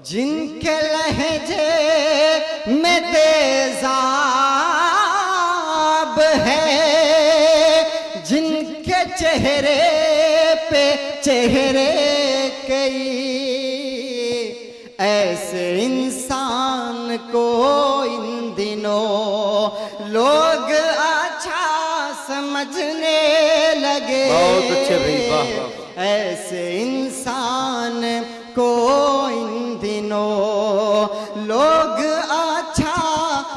जिनके लहजे में तेजाब है, जिनके चेहरे पे चेहरे कई, ऐसे इंसान को इन दिनों लोग अच्छा समझने लगे। बहुत अच्छे भाई, वाह वाह। ऐसे इंसान को इन दिनों लोग अच्छा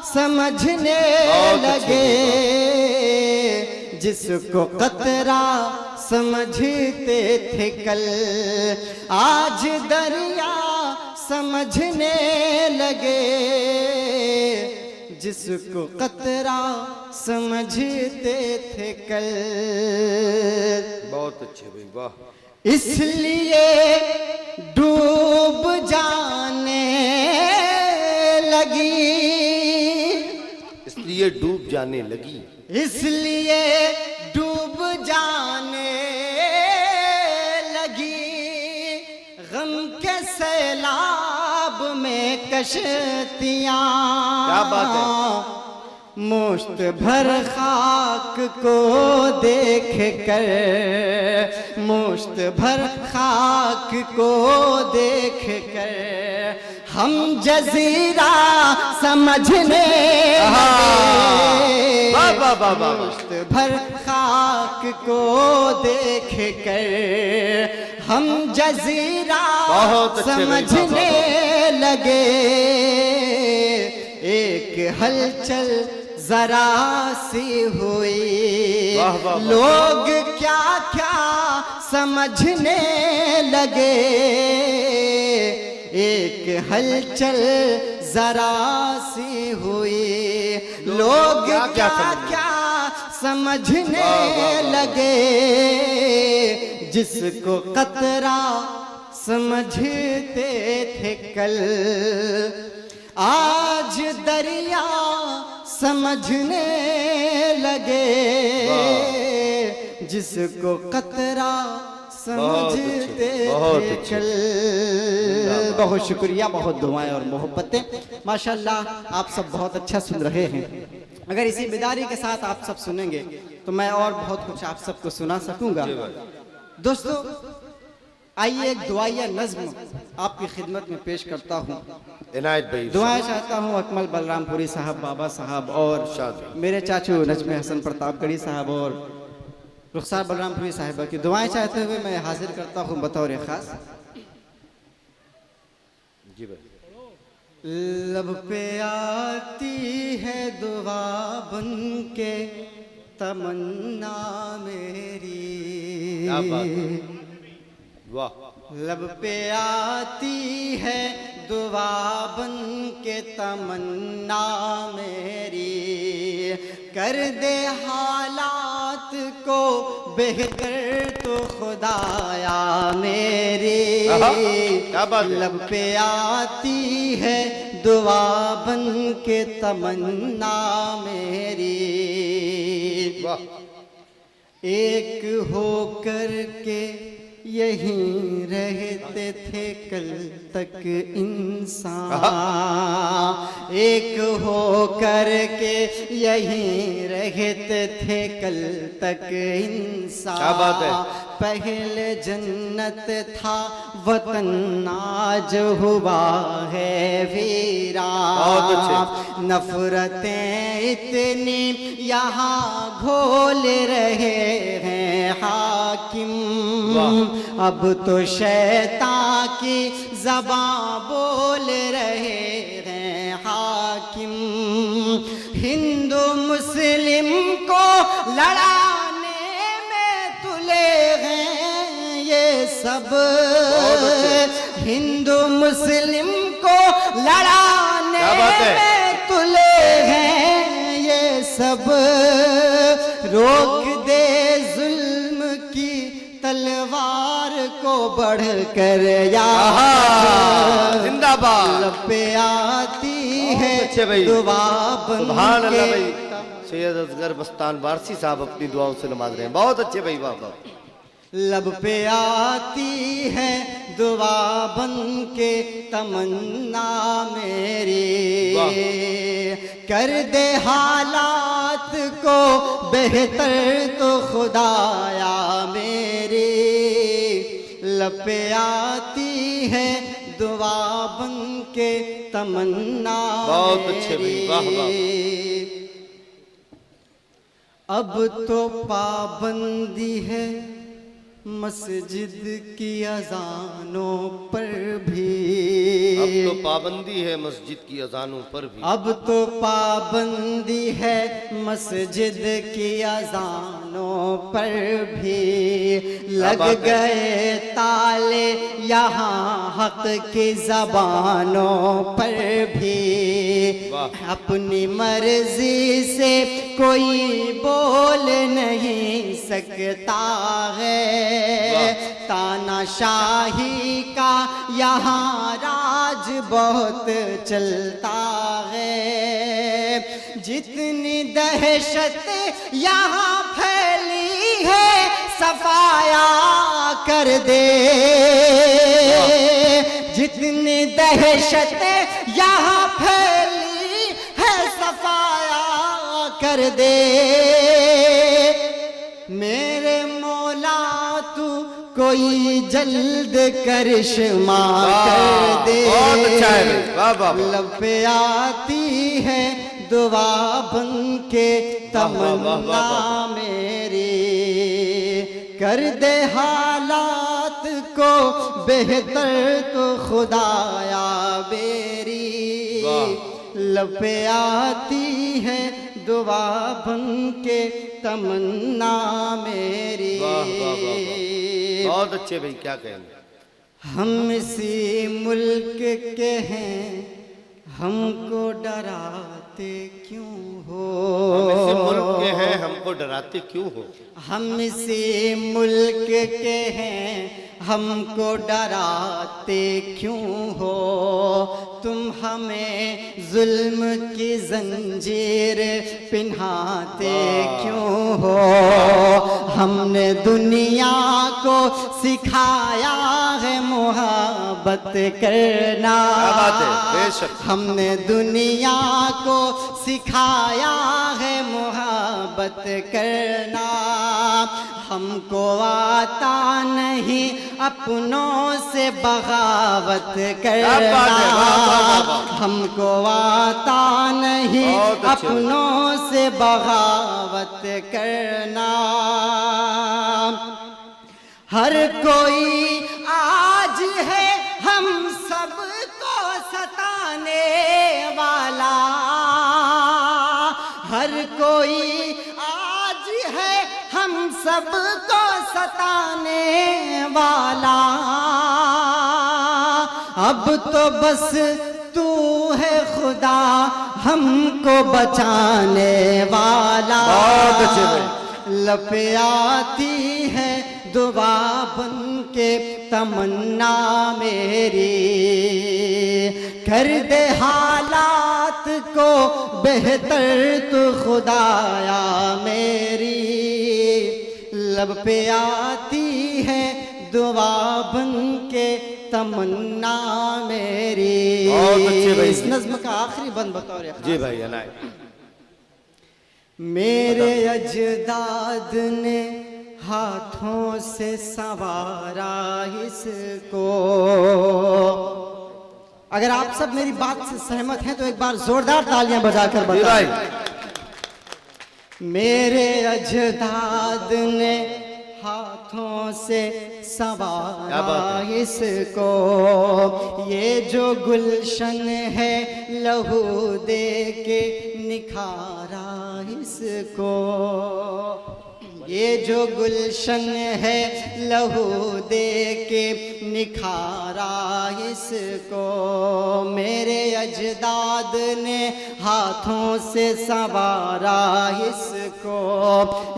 समझने लगे। जिसको कतरा समझते थे कल, आज दरिया समझने लगे। जिसको कतरा समझते थे कल। बहुत अच्छे भाई, वाह। इसलिए डूब जाने लगी, इसलिए डूब जाने लगी, इसलिए डूब जाने लगी। गम के सैलाब में कश्तियां, क्या बात है। मुश्त भर खाक को देख कर, मुश्त भर खाक को देख कर हम जजीरा समझने लगे। मुश्त भर खाक को देख कर हम जजीरा समझने लगे। एक हलचल जरा सी हुई, लोग क्या क्या समझने लगे। एक हलचल जरा सी हुई, लोग क्या क्या समझने लगे। जिसको कतरा समझते थे कल, आज दरिया समझने लगे। जिसको कतरा समझते थे कल। बहुत शुक्रिया, बहुत दुआएं और मोहब्बतें। माशाल्लाह आप सब बहुत अच्छा सुन रहे हैं। अगर इसी बेदारी के साथ आप सब सुनेंगे तो मैं और बहुत कुछ आप सबको सुना सकूंगा। दोस्तों आइए एक दुआया नज्म आपकी खिदमत में पेश करता हूँ। इनायत भाई, दुआएं चाहता हूँ अकमल बलरामपुरी साहब, बाबा साहब और मेरे चाचू नजमे हसन प्रतापगढ़ी साहब और रुखसार बलरामपुरी साहिबा की दुआएं चाहते हुए मैं हाजिर करता हूँ बतौर खास। जी भाई। लब पे आती है दुआ बन के तमन्ना मेरी, क्या बात है, वाह। लब पे आती है दुआ बन के तमन्ना मेरी, कर दे हालात को बेहतर तो खुदाया मेरी। क्या बात है। लब पे आती है दुआ बन के तमन्ना मेरी, वाह। एक होकर के यहीं रहते थे कल तक इंसान, एक हो कर के यहीं रहते थे कल तक इंसान। क्या बात है। पहले जन्नत था वतन आज हुआ है वीरान। नफरतें इतनी यहाँ घोल रहे हैं हाकिम, अब तो शैतान की ज़बां बोल रहे हैं हाकिम। हिंदू मुस्लिम को लड़ाने में तुले हैं ये सब, हिंदू मुस्लिम को लड़ाने में तुले हैं ये सब। रोक दे जुल्म की तलवार को बढ़कर जिंदाबाद। लब पे आती है दुआ बन के। सैयद असगर बस्तान वारसी साहब अपनी दुआओं से नमाज रहे हैं। बहुत अच्छे भाई, वाह वाह। लब पे आती है दुआ बन के तमन्ना मेरी, कर दे हालात को बेहतर तो खुदाया मेरी। लब पे आती है दुआ बन के तमन्ना बहुत अच्छे भाई, वाह मेरी। अब तो पाबंदी है मस्जिद की अजानों पर भी, अब तो पाबंदी है मस्जिद की अजानों पर भी, अब तो पाबंदी है मस्जिद की अजानों पर भी। लग गए ताले यहाँ हक की जबानों पर भी, अपनी मर्जी से कोई बोल नहीं सकता है। तानाशाही का यहाँ राज बहुत चलता है। जितनी दहशत यहाँ फैली है सफाया कर दे, जितनी दहशत यहाँ फैली है सफाया कर दे। मेरे मौला तू कोई जल्द करिश्मा कर दे। बहुत अच्छा है भाई, वाह वाह वाह। लब पे आती है दुआ बन के तमन्ना मेरी, कर दे हालात को बेहतर तो खुदाया मेरी। लब पे आती है दुआ बन के तमन्ना मेरी। बहुत अच्छे भाई, क्या कहेंगे। हम इसी मुल्क के हैं, हमको डराते क्यों हो। हम इसी मुल्क के हैं, हमको डराते क्यों हो। हम इसी मुल्क के हैं, हमको डराते क्यों हो। तुम हमें जुल्म की जंजीर पिन्हाते क्यों हो। हमने दुनिया को सिखाया है मोहब्बत करना, हमने दुनिया को सिखाया है मोहब्बत करना। हमको आता नहीं अपनों से बगावत करना, हमको आता नहीं अपनों से बगावत करना। हर कोई आज है हम सबको सताने वाला, हर कोई आज है हम सबको सताने वाला। अब तो बस तू है खुदा हमको बचाने वाला। लब पे आती है दुआ बन के तमन्ना मेरी, कर दे हालात को बेहतर तो खुदाया मेरी। लब पे आती है दुआ बन के तमन्ना मेरी। इस नज्म का आखिरी बंद बतौर जी भाई अनाय। मेरे अजदाद ने हाथों से संवारा इसको। अगर आप सब मेरी बात से सहमत हैं तो एक बार जोरदार तालियां बजाकर बताएं। मेरे अजदाद ने हाथों से संवारा इसको, ये जो गुलशन है लहू दे के निखारा इसको। ये जो गुलशन है लहू दे के निखारा इसको। मेरे अजदाद ने हाथों से संवारा इसको।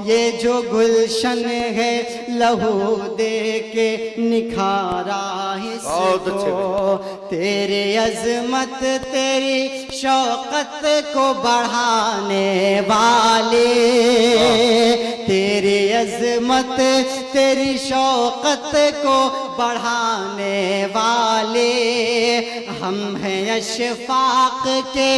ये जो गुलशन है लहू दे के निखारा बहुत अच्छे इसको, तेरे अजमत तेरी शौकत को बढ़ाने वाले, तेरे अजमत तेरी शौकत को बढ़ाने वाले, हम हैं अशफाक के,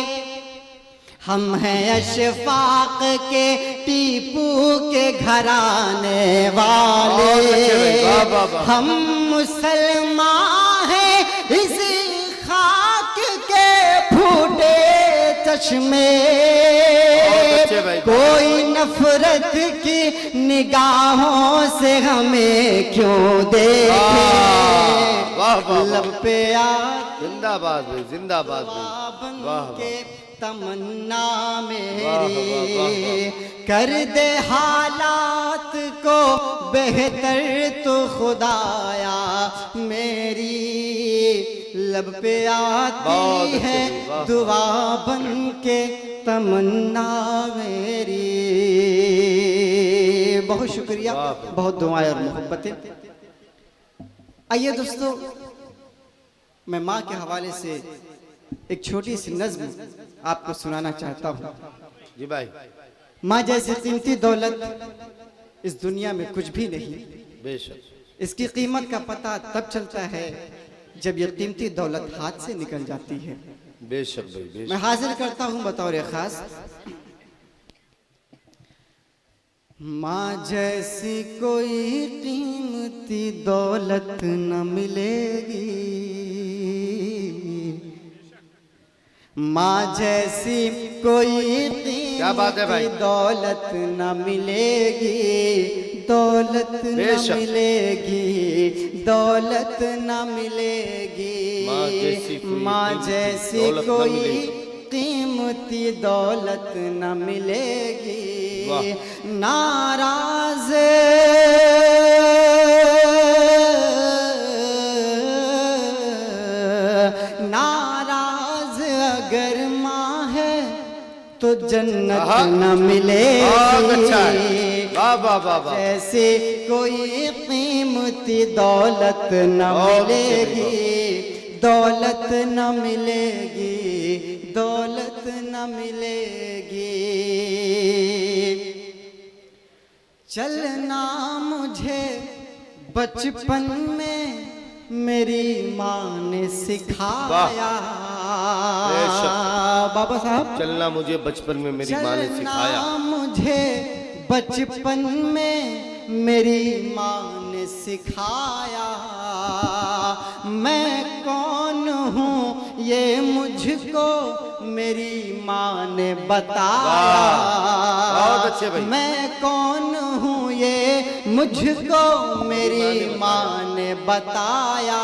हम हैं अशफाक के टीपू के घराने वाले, वाह, वाह, वाह। हम मुसलमान हैं इस खाक के फूटे चश्मे, अच्छे भाई। कोई नफरत की निगाहों से हमें क्यों देखे, वाह, वाह, लब पे आ जिंदाबाद भाई, जिंदाबाद भाई। बन वाह, के तमन्ना वाह, मेरी, वाह, वाह। कर दे हालात को बेहतर तो खुदाया मेरी, लब पे बहुत आती अच्छे है जी, वाह, दुआ बन के तमन्ना मेरी। बहुत शुक्रिया, वाह। बहुत दुआएं और मोहब्बतें। आइए दोस्तों, मैं माँ के हवाले से एक छोटी सी नज्म आपको सुनाना चाहता हूँ। जी भाई, माँ जैसी कीमती दौलत इस दुनिया में कुछ भी नहीं, बेशक इसकी कीमत का पता तब चलता है जब ये कीमती दौलत हाथ से निकल जाती है। बेशक भाई, बेशक। मैं हाजिर करता हूँ बतौर खास, माँ जैसी कोई कीमती दौलत न मिलेगी, माँ जैसी कोई क्या बात है भाई? कीमती दौलत न मिलेगी, दौलत न बेशक। मिलेगी, दौलत न मिलेगी, माँ जैसी कोई माँ कीमती जैसी दौलत न कोई मिलेगी। कीमती दौलत न मिलेगी, वाह। नाराज नाराज अगर माँ है तो जन्नत आहा। न मिलेगी, बहुत अच्छा है। वाह, वाह, वाह, वाह। जैसे कोई कीमती दौलत न बहुत अच्छे मिलेगी, दौलत न मिलेगी, दौलत न मिलेगी। चलना मुझे बचपन में मेरी माँ ने सिखाया, बेशक। बाबा साहब चलना मुझे बचपन में मेरी माँ ने सिखाया, चलना मुझे बचपन में मेरी माँ ने सिखाया, मैं कौन हूँ ये मुझको मेरी माँ ने बताया, बहुत अच्छे भाई। मैं कौन हूँ ये मुझको मेरी माँ ने बताया,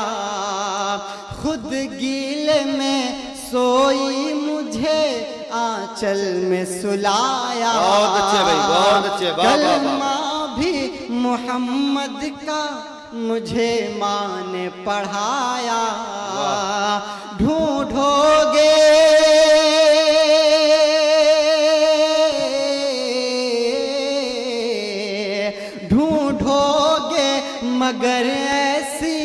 खुद गीले में सोई मुझे आंचल में सुलाया, बहुत अच्छे भाई, बहुत अच्छे। वाह, वाह, वाह। कलमा भी मोहम्मद का मुझे माँ ने पढ़ाया, ढूंढोगे ढूंढोगे मगर ऐसी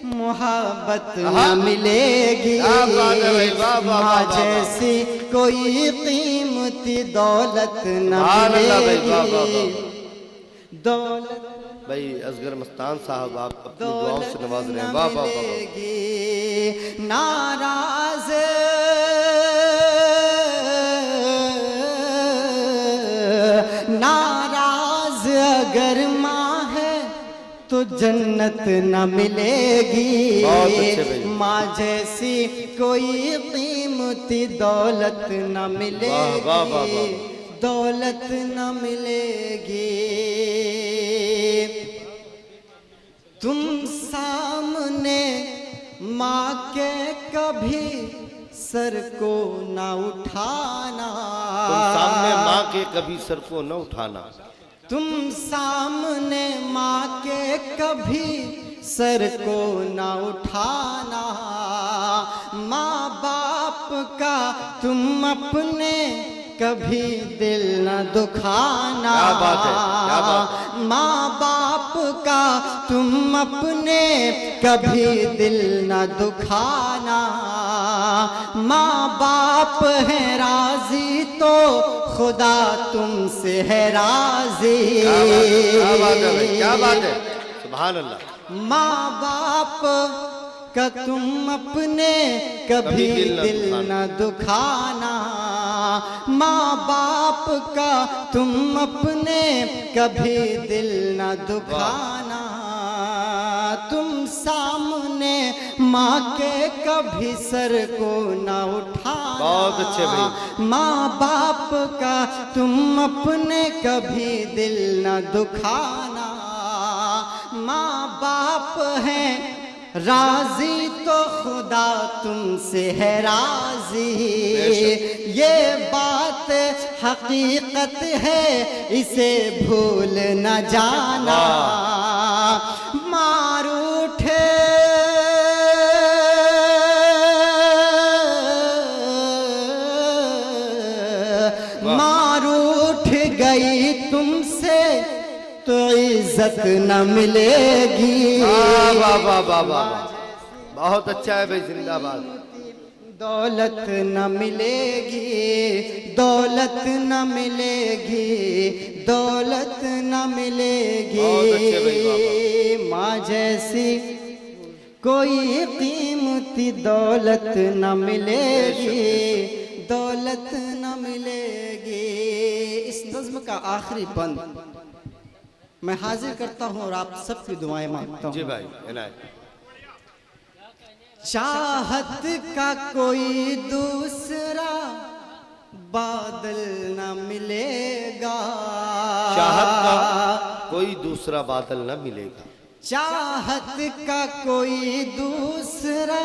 मोहब्बत न मिलेगी, क्या बात है भाई, वाह, वाह, वाह, माँ वाह, वाह। जैसी कोई कीमती दौलत न सुभान अल्लाह भाई, वाह, वाह, मिलेगी, वाह। दौलत भाई असगर मस्तान साहब आप अपनी दुआओं से नवाज रहे हैं। वाह, वाह, वाह, वाह। मिलेगी, नाराज नाराज अगर माँ है तो जन्नत न मिलेगी, बहुत अच्छे भाई। माँ जैसी कोई कीमती दौलत न मिलेगी, वाह, वाह, वाह, वाह। दौलत न मिलेगी। तुम सामने माँ के कभी सर को ना उठाना, तुम सामने माँ के कभी सर को न उठाना, तुम सामने माँ के कभी सर को ना उठाना, माँ बाप का तुम अपने कभी दिल न दुखाना। क्या बात है, क्या बात है। माँ बाप का तुम अपने कभी दिल न दुखाना। माँ बाप है राजी तो खुदा तुमसे है राजी। क्या बात है भाई, क्या बात है, सुभान अल्लाह। माँ बाप का तुम अपने कभी दिल न दुखाना। माँ बाप का तुम अपने कभी दिल न दुखाना। तुम सामने माँ के कभी सर को न उठाना। बहुत अच्छे भाई। माँ बाप का तुम अपने कभी दिल न दुखाना। माँ बाप है राजी तो खुदा तुमसे है राजी। ये बात हकीकत है इसे भूल न जाना। मार उठे मार उठ गई तुमसे तो इज्जत न मिलेगी। वाह वाह वाह वाह वाह, बहुत अच्छा है भाई, जिंदाबाद। दौलत न मिलेगी, दौलत न मिलेगी, दौलत न मिलेगी। बहुत अच्छे भाई, वाह माँ जैसी कोई कीमती दौलत न मिलेगी, दौलत न मिलेगी। इस नज़्म का आखिरी बंद मैं हाजिर करता हूँ और आप सबकी दुआएं मांगता जी हूँ। भाई इनायत। चाहत का कोई दूसरा बादल न मिलेगा। चाहत का कोई दूसरा बादल न मिलेगा। चाहत का कोई दूसरा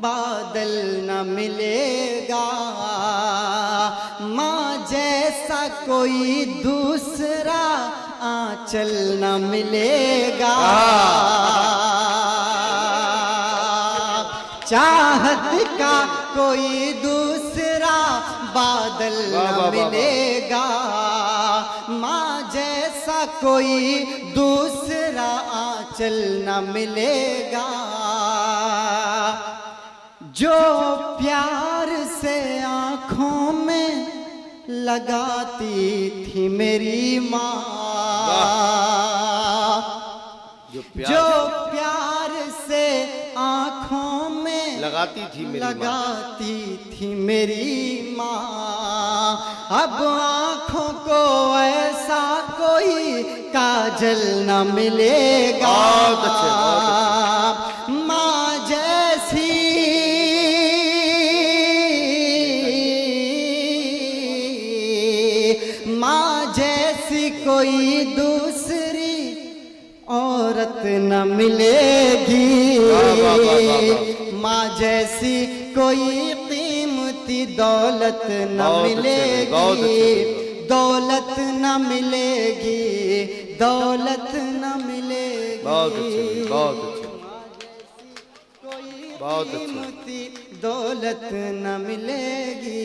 बादल न मिलेगा। माँ जैसा कोई दूसरा आंचल न मिलेगा। चाहत का कोई दूसरा बादल न मिलेगा। माँ जैसा कोई दूसरा आंचल न मिलेगा। जो प्यार से आँखों में लगाती थी मेरी माँ, जो प्यार से आँखों में लगाती थी मेरी माँ, अब आँखों को ऐसा कोई काजल न मिलेगा। बहुत अच्छे। माँ जैसी माँ जैसी कोई दूसरी औरत न मिलेगी। माँ जैसी कोई कीमती दौलत न मिलेगी, दौलत न मिलेगी, दौलत न मिलेगी। बहुत अच्छे, बहुत अच्छे, बहुत कीमती दौलत न मिलेगी।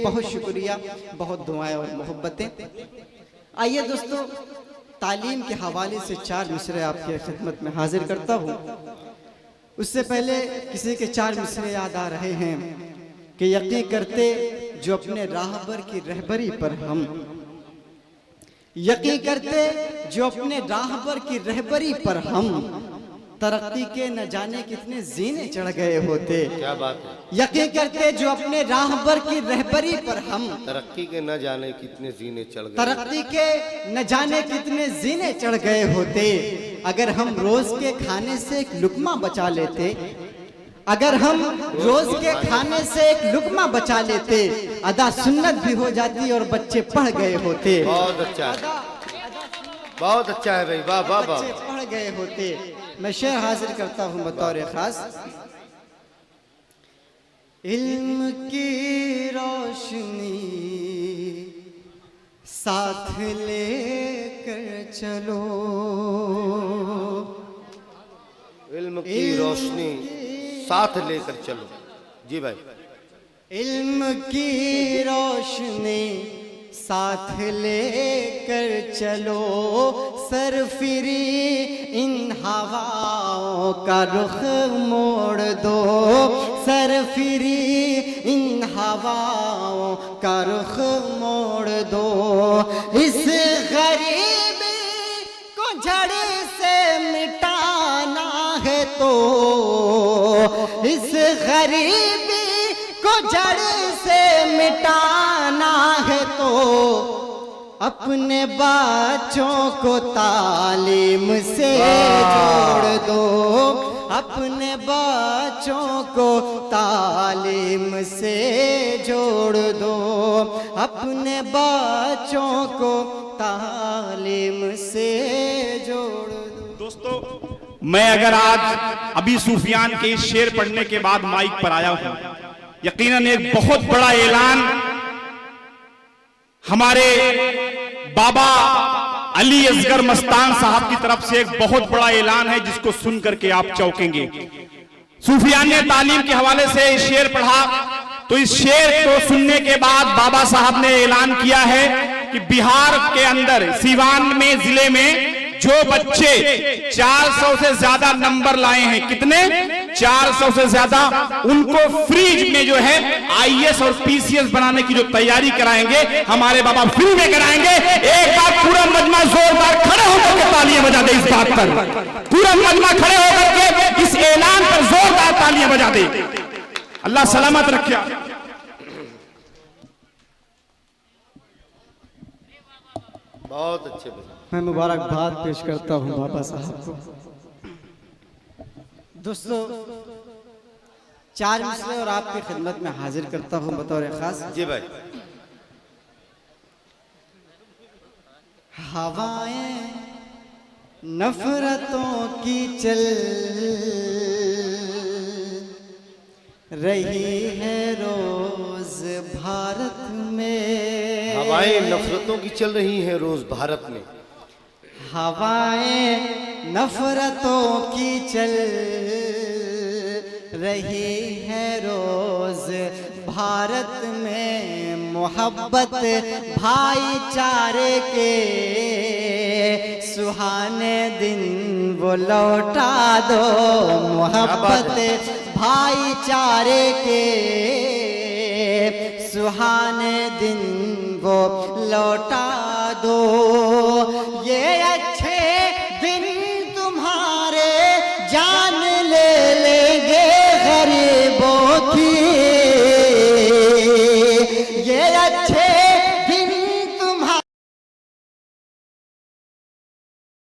बहुत शुक्रिया, बहुत दुआएं और मोहब्बतें। आइए दोस्तों, तालीम के हवाले से 4 मिसरे आपके खिदमत में हाजिर करता हूँ। उससे पहले किसी के 4 मिसरे याद आ रहे हैं कि यकीन करते जो अपने राहबर की रहबरी पर हम, यकीन करते जो अपने राहबर की रहबरी पर हम तरक्की के न जाने कितने जीने चढ़ गए होते। क्या बात है। यकीन करते जो अपने राहबर की रहबरी पर हम तरक्की के न जाने कितने जीने चढ़ गए, तरक्की के न जाने कितने जीने चढ़ गए होते। अगर हम रोज के खाने से एक लुकमा बचा लेते, अगर हम रोज के खाने से एक लुकमा बचा लेते, अदा सुन्नत भी हो जाती और बच्चे पढ़ गए होते। बहुत अच्छा है, बहुत अच्छा है भाई, वाह वाह वाह। बच्चे पढ़ गए होते। मैं शेर हाजिर करता हूँ बतौर खास। इल्म की रोशनी साथ लेकर चलो, इल्म की रोशनी साथ लेकर चलो। जी भाई। इल्म की रोशनी साथ लेकर चलो, सरफिरी इन हवाओं का रुख मोड़ दो, सरफिरी इन हवाओं का रुख मोड़ दो। इस गरीबी को जड़ से मिटाना है तो, इस गरीबी को जड़ से मिटाना है तो, अपने बच्चों को तालीम से जोड़ दो, अपने बच्चों को तालीम से जोड़ दो, अपने बच्चों को तालीम से जोड़ दो। दोस्तों, मैं अगर आज अभी सूफियान के इस शेर पढ़ने के बाद माइक पर आया हूं, यकीनन एक बहुत बड़ा ऐलान हमारे बाबा अली असगर मस्तान साहब की तरफ से, एक बहुत बड़ा ऐलान है जिसको सुन करके आप चौंकेंगे। सूफियान ने तालीम के हवाले से इस शेर पढ़ा, तो इस शेर को सुनने के बाद बाबा साहब ने ऐलान किया है कि बिहार के अंदर सीवान में जिले में जो बच्चे 400 से ज्यादा नंबर लाए हैं, कितने 400 से ज्यादा, उनको फ्री में जो है आईएएस और पीसीएस बनाने की जो तैयारी कराएंगे हमारे बाबा, फ्री में कराएंगे। एक बार पूरा मजमा जोरदार खड़े होकर के तालियां बजा दे इस बात पर, पूरा मजमा खड़े होकर के इस ऐलान पर जोरदार तालियां बजा दे। अल्लाह सलामत रखे। बहुत अच्छे बच्चे। मैं मुबारकबाद पेश करता हूँ बाबा साहब को। दोस्तों, 4 मिसरे और आपकी खिदमत में हाजिर करता हूँ बतौर खास। जी भाई। हवाएं नफरतों की चल रही है रोज भारत में, हवाएं नफरतों की चल रही हैं रोज भारत में, हवाएं नफरतों की चल रही है रोज भारत में, मोहब्बत भाईचारे के सुहाने दिन वो लौटा दो, मोहब्बत भाईचारे के सुहाने दिन वो लौटा दो। ये